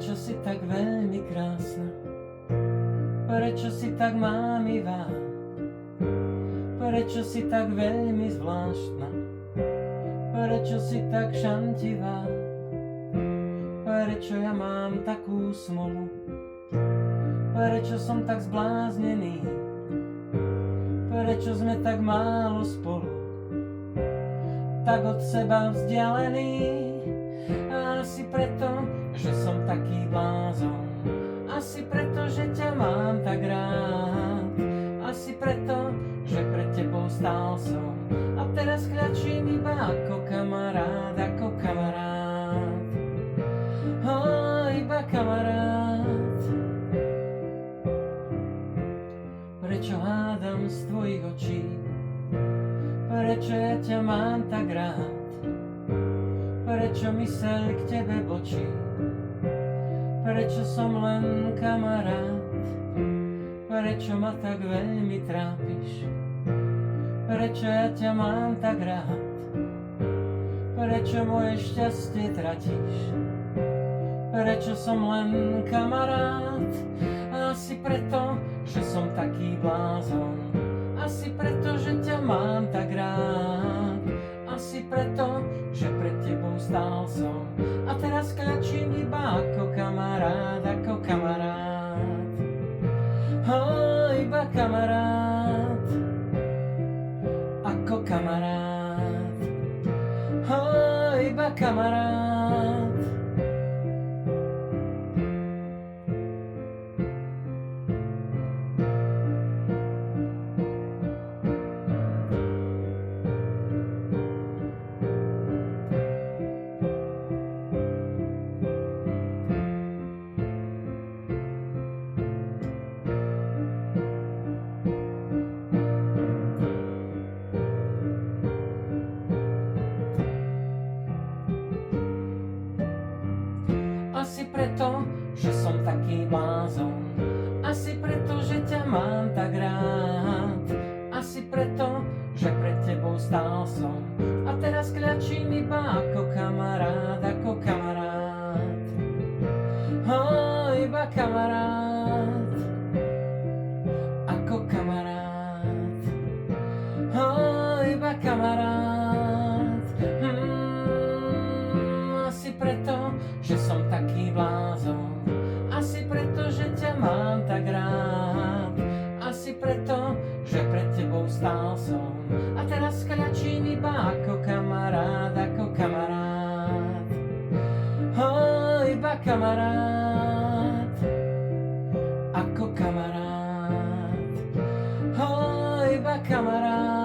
Prečo si tak veľmi krásna? Prečo si tak mámivá? Prečo si tak veľmi zvláštna? Prečo si tak šantivá? Prečo ja mám takú smolu? Prečo som tak zbláznený? Prečo sme tak málo spolu? Tak od seba vzdialený? Asi preto, že som taký blázon. Asi preto, že ťa mám tak rád. Asi preto, že pred tebou stál som. A teraz kľačím iba ako kamarát, ako kamarát. Iba kamarát. Prečo hádam z tvojich očí? Prečo ja ťa mám tak rád? Prečo myseľ k tebe bočí? Prečo som len kamarát? Prečo ma tak veľmi trápiš? Prečo ja ťa mám tak rád? Prečo moje šťastie tratíš? Prečo som len kamarát? Asi preto, že som taký blázon. Asi preto, že ťa mám tak rád. Asi preto, že pred tebou stál som. A teraz kľačím iba ako kamarát, ako kamarát. Iba kamarát. Ako kamarát. Iba kamarát. Asi preto, že som taký blázon. Asi preto, že ťa mám tak rád. Asi preto, že pred tebou stál som. A teraz kľačím iba ako kamarát, ako kamarát. Iba kamarát. Ako kamarát. Iba kamarát. Asi preto, že som taký blázon. Asi preto, že ťa mám tak rád. Asi preto, že pred tebou stál som. A teraz kľačím iba ako kamarát, ako kamarát. Iba kamarát. Ako kamarát. Iba kamarát.